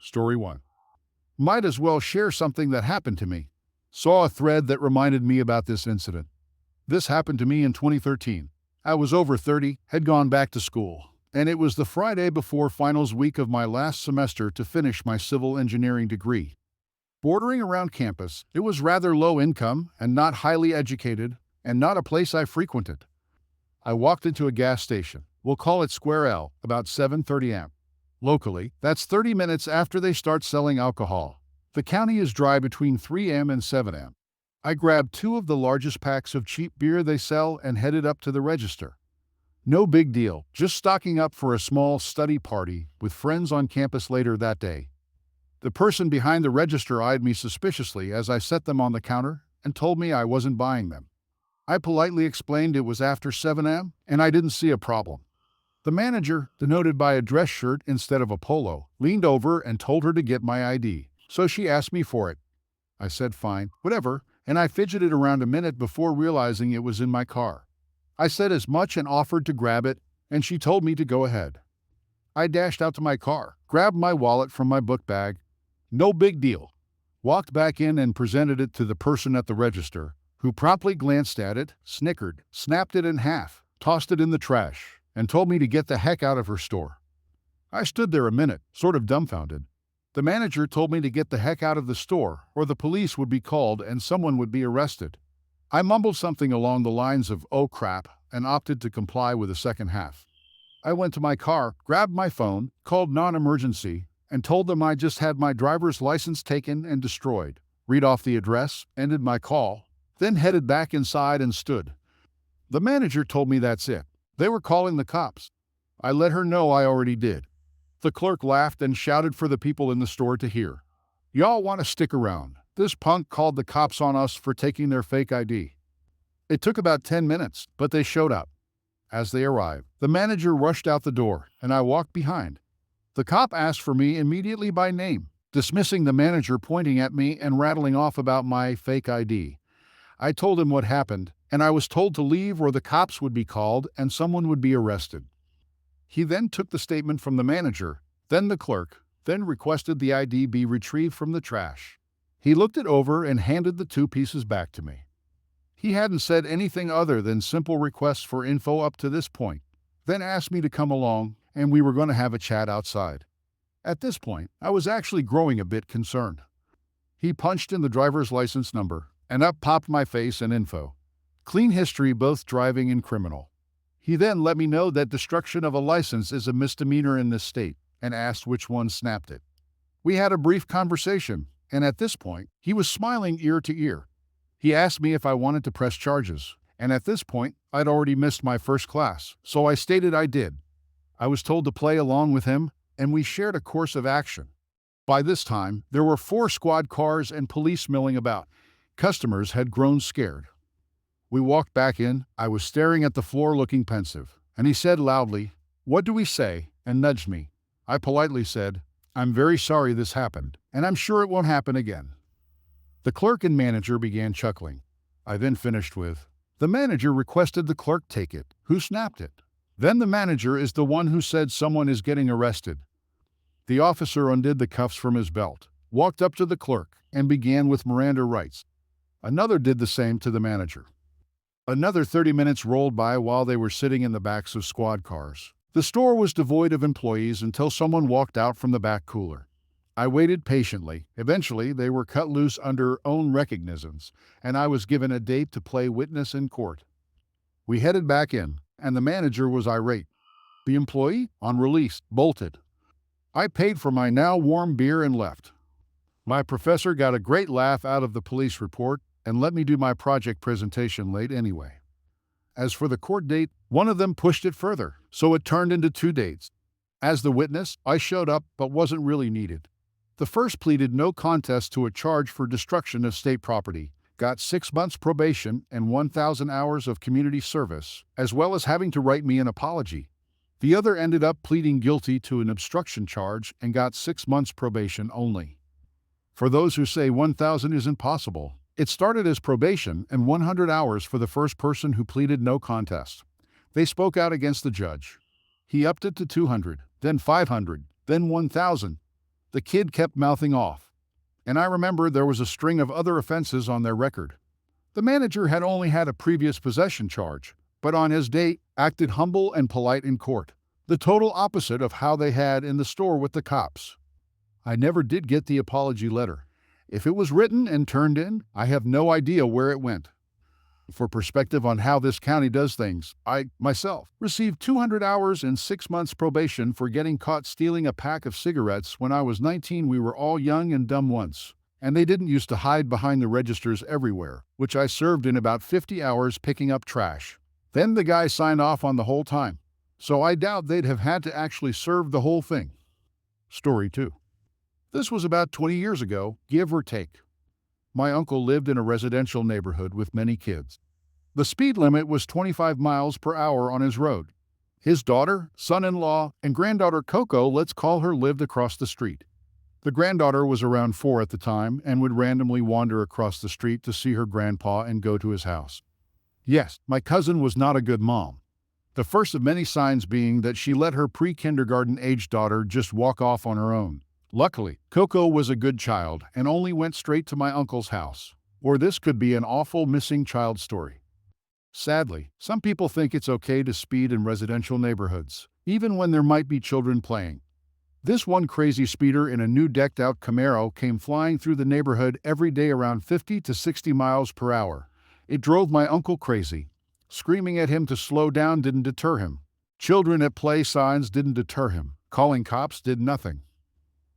Story 1. Might as well share something that happened to me. Saw a thread that reminded me about this incident. This happened to me in 2013. I was over 30, had gone back to school, and it was the Friday before finals week of my last semester to finish my civil engineering degree. Bordering around campus, it was rather low income and not highly educated, and not a place I frequented. I walked into a gas station, we'll call it Square L, about 7:30 am. Locally, that's 30 minutes after they start selling alcohol. The county is dry between 3 am and 7 am. I grabbed 2 of the largest packs of cheap beer they sell and headed up to the register. No big deal, just stocking up for a small study party with friends on campus later that day. The person behind the register eyed me suspiciously as I set them on the counter and told me I wasn't buying them. I politely explained it was after 7 am and I didn't see a problem. The manager, denoted by a dress shirt instead of a polo, leaned over and told her to get my ID, so she asked me for it. I said fine, whatever, and I fidgeted around a minute before realizing it was in my car. I said as much and offered to grab it, and she told me to go ahead. I dashed out to my car, grabbed my wallet from my book bag. No big deal. Walked back in and presented it to the person at the register, who promptly glanced at it, snickered, snapped it in half, tossed it in the trash, and told me to get the heck out of her store. I stood there a minute, sort of dumbfounded. The manager told me to get the heck out of the store, or the police would be called and someone would be arrested. I mumbled something along the lines of, "Oh crap," and opted to comply with the second half. I went to my car, grabbed my phone, called non-emergency, and told them I just had my driver's license taken and destroyed, read off the address, ended my call, then headed back inside and stood. The manager told me that's it. They were calling the cops. I let her know I already did. The clerk laughed and shouted for the people in the store to hear. "Y'all want to stick around. This punk called the cops on us for taking their fake ID." It took about 10 minutes, but they showed up. As they arrived, the manager rushed out the door, and I walked behind. The cop asked for me immediately by name, dismissing the manager pointing at me and rattling off about my fake ID. I told him what happened, and I was told to leave or the cops would be called and someone would be arrested. He then took the statement from the manager, then the clerk, then requested the ID be retrieved from the trash. He looked it over and handed the 2 pieces back to me. He hadn't said anything other than simple requests for info up to this point, then asked me to come along, and we were going to have a chat outside. At this point, I was actually growing a bit concerned. He punched in the driver's license number, and up popped my face and info. Clean history, both driving and criminal. He then let me know that destruction of a license is a misdemeanor in this state, and asked which one snapped it. We had a brief conversation, and at this point, he was smiling ear to ear. He asked me if I wanted to press charges, and at this point, I'd already missed my first class, so I stated I did. I was told to play along with him, and we shared a course of action. By this time, there were 4 squad cars and police milling about. Customers had grown scared. We walked back in. I was staring at the floor looking pensive, and he said loudly, "What do we say?" and nudged me. I politely said, "I'm very sorry this happened, and I'm sure it won't happen again." The clerk and manager began chuckling. I then finished with, "The manager requested the clerk take it. Who snapped it? Then the manager is the one who said someone is getting arrested." The officer undid the cuffs from his belt, walked up to the clerk, and began with Miranda rights. Another did the same to the manager. Another 30 minutes rolled by while they were sitting in the backs of squad cars. The store was devoid of employees until someone walked out from the back cooler. I waited patiently. Eventually, they were cut loose under own recognizance, and I was given a date to play witness in court. We headed back in, and the manager was irate. The employee, on release, bolted. I paid for my now warm beer and left. My professor got a great laugh out of the police report and let me do my project presentation late anyway. As for the court date, one of them pushed it further, so it turned into 2 dates. As the witness, I showed up but wasn't really needed. The first pleaded no contest to a charge for destruction of state property, got 6 months probation and 1,000 hours of community service, as well as having to write me an apology. The other ended up pleading guilty to an obstruction charge and got 6 months probation only. For those who say 1,000 is impossible, it started as probation and 100 hours for the first person who pleaded no contest. They spoke out against the judge. He upped it to 200, then 500, then 1,000. The kid kept mouthing off. And I remember there was a string of other offenses on their record. The manager had only had a previous possession charge, but on his date acted humble and polite in court. The total opposite of how they had in the store with the cops. I never did get the apology letter. If it was written and turned in, I have no idea where it went. For perspective on how this county does things, I, myself, received 200 hours and 6 months probation for getting caught stealing a pack of cigarettes when I was 19. We were all young and dumb once, and they didn't used to hide behind the registers everywhere, which I served in about 50 hours picking up trash. Then the guy signed off on the whole time, so I doubt they'd have had to actually serve the whole thing. Story 2. This was about 20 years ago, give or take. My uncle lived in a residential neighborhood with many kids. The speed limit was 25 miles per hour on his road. His daughter, son-in-law, and granddaughter Coco, let's call her, lived across the street. The granddaughter was around 4 at the time and would randomly wander across the street to see her grandpa and go to his house. Yes, my cousin was not a good mom. The first of many signs being that she let her pre-kindergarten age daughter just walk off on her own. Luckily, Coco was a good child and only went straight to my uncle's house. Or this could be an awful missing child story. Sadly, some people think it's okay to speed in residential neighborhoods, even when there might be children playing. This one crazy speeder in a new decked-out Camaro came flying through the neighborhood every day around 50 to 60 miles per hour. It drove my uncle crazy. Screaming at him to slow down didn't deter him. Children at play signs didn't deter him. Calling cops did nothing.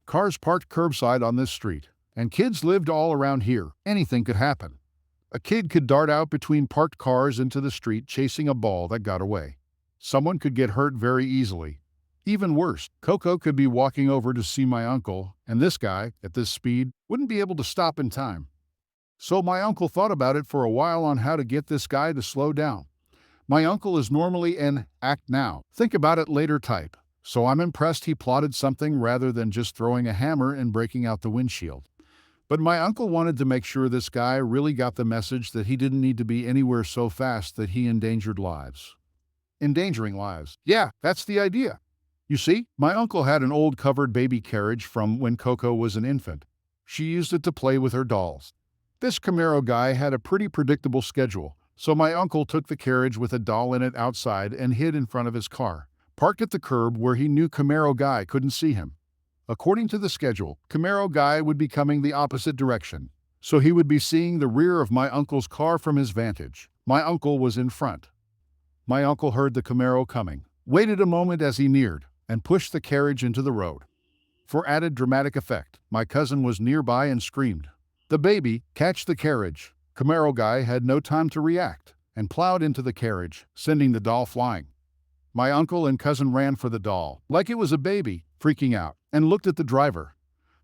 Cars parked curbside on this street, and kids lived all around here. Anything could happen. A kid could dart out between parked cars into the street chasing a ball that got away. Someone could get hurt very easily. Even worse, Coco could be walking over to see my uncle, and this guy, at this speed, wouldn't be able to stop in time. So my uncle thought about it for a while on how to get this guy to slow down. My uncle is normally an act now, think about it later type. So I'm impressed he plotted something rather than just throwing a hammer and breaking out the windshield. But my uncle wanted to make sure this guy really got the message that he didn't need to be anywhere so fast that he endangered lives. Endangering lives. Yeah, that's the idea. You see, my uncle had an old covered baby carriage from when Coco was an infant. She used it to play with her dolls. This Camaro guy had a pretty predictable schedule, so my uncle took the carriage with a doll in it outside and hid in front of his car. Parked at the curb where he knew Camaro Guy couldn't see him. According to the schedule, Camaro Guy would be coming the opposite direction, so he would be seeing the rear of my uncle's car from his vantage. My uncle was in front. My uncle heard the Camaro coming, waited a moment as he neared, and pushed the carriage into the road. For added dramatic effect, my cousin was nearby and screamed, "The baby, catch the carriage!" Camaro Guy had no time to react, and plowed into the carriage, sending the doll flying. My uncle and cousin ran for the doll, like it was a baby, freaking out, and looked at the driver.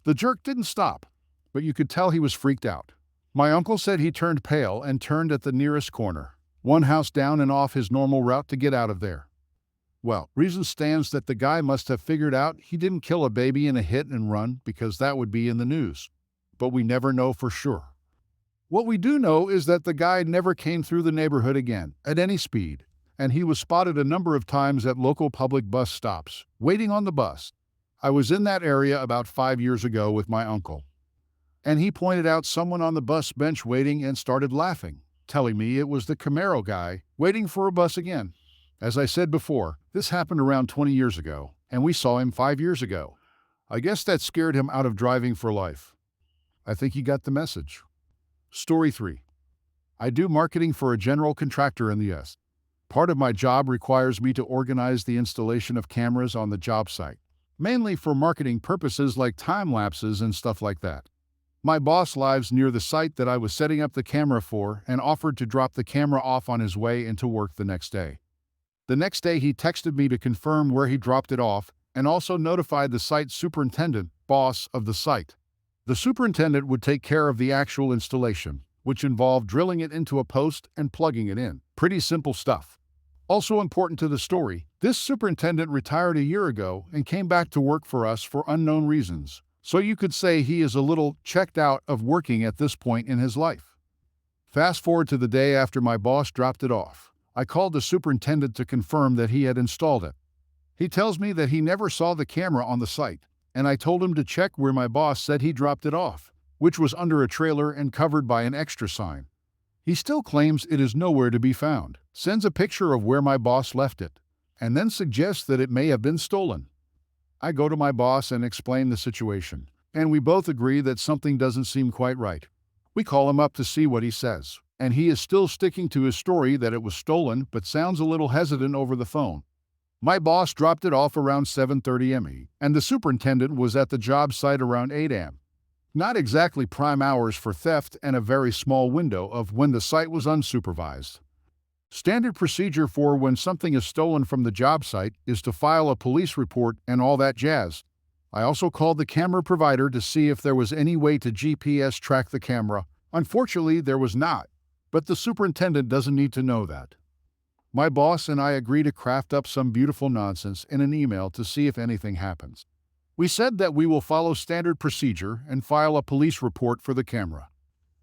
The jerk didn't stop, but you could tell he was freaked out. My uncle said he turned pale and turned at the nearest corner, one house down and off his normal route to get out of there. Well, reason stands that the guy must have figured out he didn't kill a baby in a hit and run because that would be in the news. But we never know for sure. What we do know is that the guy never came through the neighborhood again, at any speed. And he was spotted a number of times at local public bus stops, waiting on the bus. I was in that area about 5 years ago with my uncle. And he pointed out someone on the bus bench waiting and started laughing, telling me it was the Camaro guy waiting for a bus again. As I said before, this happened around 20 years ago, and we saw him 5 years ago. I guess that scared him out of driving for life. I think he got the message. Story 3. I do marketing for a general contractor in the U.S. Part of my job requires me to organize the installation of cameras on the job site, mainly for marketing purposes like time lapses and stuff like that. My boss lives near the site that I was setting up the camera for and offered to drop the camera off on his way into work the next day. The next day he texted me to confirm where he dropped it off and also notified the site superintendent, boss of the site. The superintendent would take care of the actual installation, which involved drilling it into a post and plugging it in. Pretty simple stuff. Also important to the story, this superintendent retired a year ago and came back to work for us for unknown reasons. So you could say he is a little checked out of working at this point in his life. Fast forward to the day after my boss dropped it off. I called the superintendent to confirm that he had installed it. He tells me that he never saw the camera on the site, and I told him to check where my boss said he dropped it off, which was under a trailer and covered by an extra sign. He still claims it is nowhere to be found, sends a picture of where my boss left it, and then suggests that it may have been stolen. I go to my boss and explain the situation, and we both agree that something doesn't seem quite right. We call him up to see what he says, and he is still sticking to his story that it was stolen but sounds a little hesitant over the phone. My boss dropped it off around 7:30 m, and the superintendent was at the job site around 8 a.m. Not exactly prime hours for theft and a very small window of when the site was unsupervised. Standard procedure for when something is stolen from the job site is to file a police report and all that jazz. I also called the camera provider to see if there was any way to GPS track the camera. Unfortunately, there was not, but the superintendent doesn't need to know that. My boss and I agree to craft up some beautiful nonsense in an email to see if anything happens. We said that we will follow standard procedure and file a police report for the camera.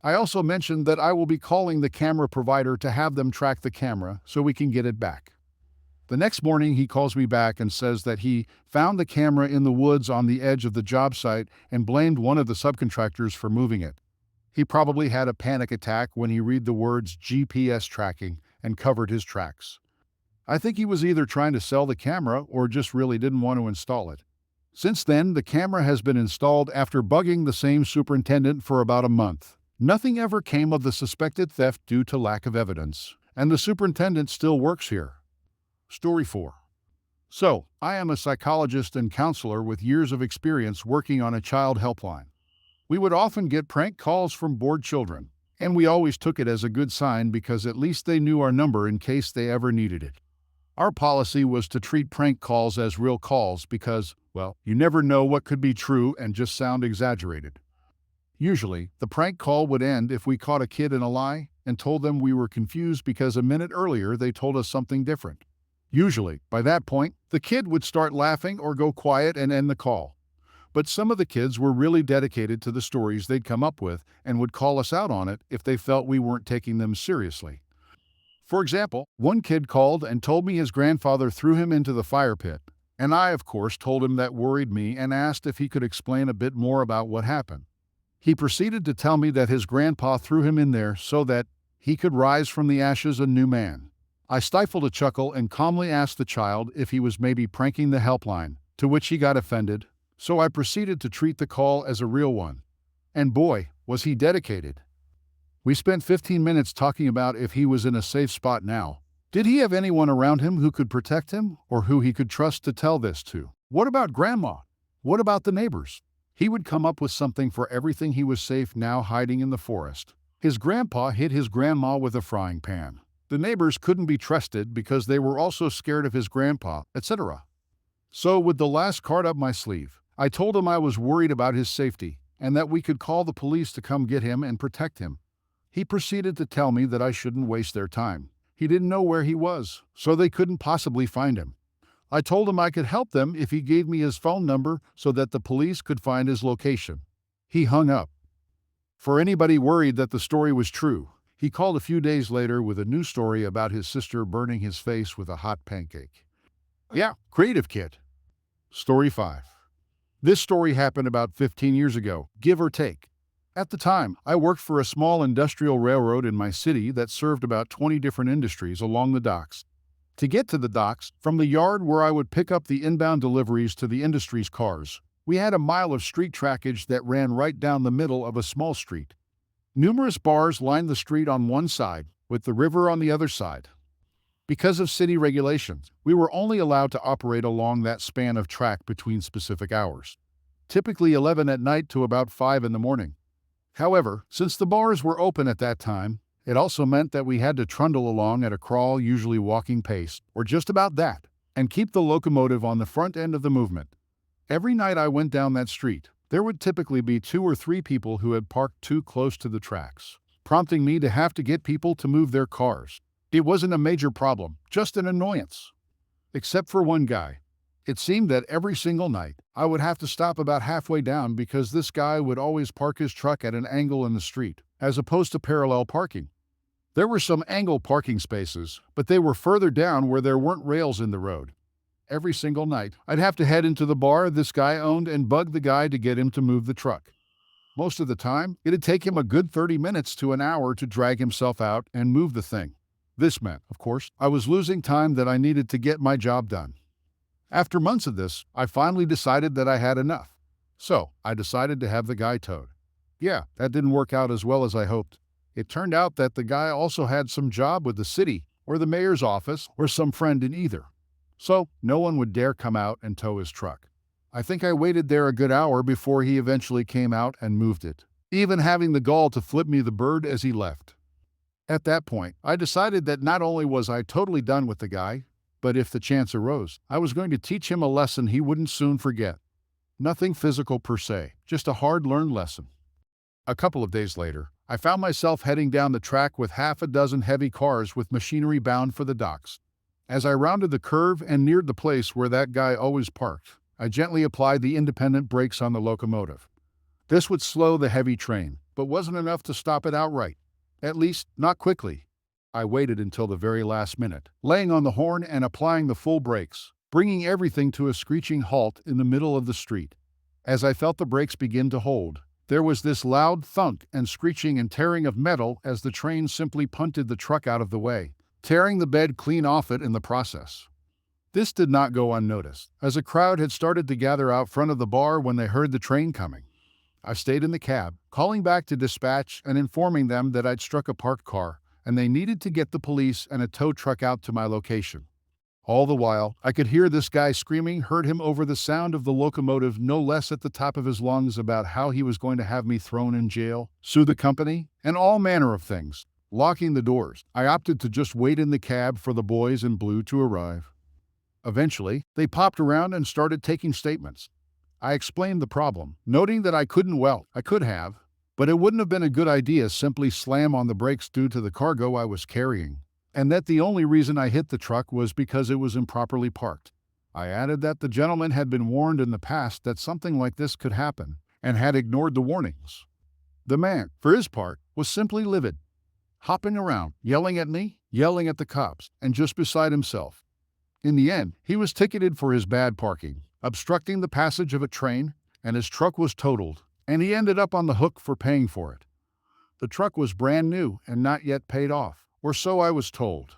I also mentioned that I will be calling the camera provider to have them track the camera so we can get it back. The next morning he calls me back and says that he found the camera in the woods on the edge of the job site and blamed one of the subcontractors for moving it. He probably had a panic attack when he read the words GPS tracking and covered his tracks. I think he was either trying to sell the camera or just really didn't want to install it. Since then, the camera has been installed after bugging the same superintendent for about a month. Nothing ever came of the suspected theft due to lack of evidence, and the superintendent still works here. Story 4. So, I am a psychologist and counselor with years of experience working on a child helpline. We would often get prank calls from bored children, and we always took it as a good sign because at least they knew our number in case they ever needed it. Our policy was to treat prank calls as real calls because, well, you never know what could be true and just sound exaggerated. Usually, the prank call would end if we caught a kid in a lie and told them we were confused because a minute earlier they told us something different. Usually, by that point, the kid would start laughing or go quiet and end the call. But some of the kids were really dedicated to the stories they'd come up with and would call us out on it if they felt we weren't taking them seriously. For example, one kid called and told me his grandfather threw him into the fire pit, and I, of course, told him that worried me and asked if he could explain a bit more about what happened. He proceeded to tell me that his grandpa threw him in there so that he could rise from the ashes a new man. I stifled a chuckle and calmly asked the child if he was maybe pranking the helpline, to which he got offended, so I proceeded to treat the call as a real one. And boy, was he dedicated. We spent 15 minutes talking about if he was in a safe spot now. Did he have anyone around him who could protect him or who he could trust to tell this to? What about Grandma? What about the neighbors? He would come up with something for everything. He was safe now hiding in the forest. His grandpa hit his grandma with a frying pan. The neighbors couldn't be trusted because they were also scared of his grandpa, etc. So with the last card up my sleeve, I told him I was worried about his safety and that we could call the police to come get him and protect him. He proceeded to tell me that I shouldn't waste their time. He didn't know where he was, so they couldn't possibly find him. I told him I could help them if he gave me his phone number so that the police could find his location. He hung up. For anybody worried that the story was true, he called a few days later with a new story about his sister burning his face with a hot pancake. Yeah, creative kid. Story 5. This story happened about 15 years ago, give or take. At the time, I worked for a small industrial railroad in my city that served about 20 different industries along the docks. To get to the docks, from the yard where I would pick up the inbound deliveries to the industry's cars, we had a mile of street trackage that ran right down the middle of a small street. Numerous bars lined the street on one side, with the river on the other side. Because of city regulations, we were only allowed to operate along that span of track between specific hours, typically 11 at night to about 5 in the morning. However, since the bars were open at that time, it also meant that we had to trundle along at a crawl, usually walking pace, or just about that, and keep the locomotive on the front end of the movement. Every night I went down that street, there would typically be 2 or 3 people who had parked too close to the tracks, prompting me to have to get people to move their cars. It wasn't a major problem, just an annoyance. Except for one guy. It seemed that every single night, I would have to stop about halfway down because this guy would always park his truck at an angle in the street, as opposed to parallel parking. There were some angle parking spaces, but they were further down where there weren't rails in the road. every single night. I'd have to head into the bar this guy owned and bug the guy to get him to move the truck. Most of the time, it'd take him a good 30 minutes to an hour to drag himself out and move the thing. This meant, of course, I was losing time that I needed to get my job done. After months of this, I finally decided that I had enough. So, I decided to have the guy towed. Yeah, that didn't work out as well as I hoped. It turned out that the guy also had some job with the city, or the mayor's office, or some friend in either. So, no one would dare come out and tow his truck. I think I waited there a good hour before he eventually came out and moved it, even having the gall to flip me the bird as he left. At that point, I decided that not only was I totally done with the guy, but if the chance arose, I was going to teach him a lesson he wouldn't soon forget. Nothing physical per se, just a hard-learned lesson. A couple of days later, I found myself heading down the track with half a dozen heavy cars with machinery bound for the docks. As I rounded the curve and neared the place where that guy always parked, I gently applied the independent brakes on the locomotive. This would slow the heavy train, but wasn't enough to stop it outright. At least, not quickly. I waited until the very last minute, laying on the horn and applying the full brakes, bringing everything to a screeching halt in the middle of the street. As I felt the brakes begin to hold, there was this loud thunk and screeching and tearing of metal as the train simply punted the truck out of the way, tearing the bed clean off it in the process. This did not go unnoticed, as a crowd had started to gather out front of the bar when they heard the train coming. I stayed in the cab, calling back to dispatch and informing them that I'd struck a parked car, and they needed to get the police and a tow truck out to my location. All the while, I could hear this guy screaming, heard him over the sound of the locomotive no less at the top of his lungs about how he was going to have me thrown in jail, sue the company, and all manner of things. Locking the doors, I opted to just wait in the cab for the boys in blue to arrive. Eventually, they popped around and started taking statements. I explained the problem, noting that I could have, but it wouldn't have been a good idea simply slam on the brakes due to the cargo I was carrying, and that the only reason I hit the truck was because it was improperly parked. I added that the gentleman had been warned in the past that something like this could happen, and had ignored the warnings. The man, for his part, was simply livid, hopping around, yelling at me, yelling at the cops, and just beside himself. In the end, he was ticketed for his bad parking, obstructing the passage of a train, and his truck was totaled, and he ended up on the hook for paying for it. The truck was brand new and not yet paid off, or so I was told.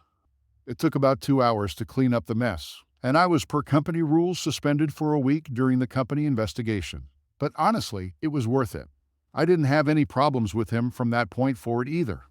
It took about 2 hours to clean up the mess, and I was per company rules suspended for a week during the company investigation. But honestly, it was worth it. I didn't have any problems with him from that point forward either.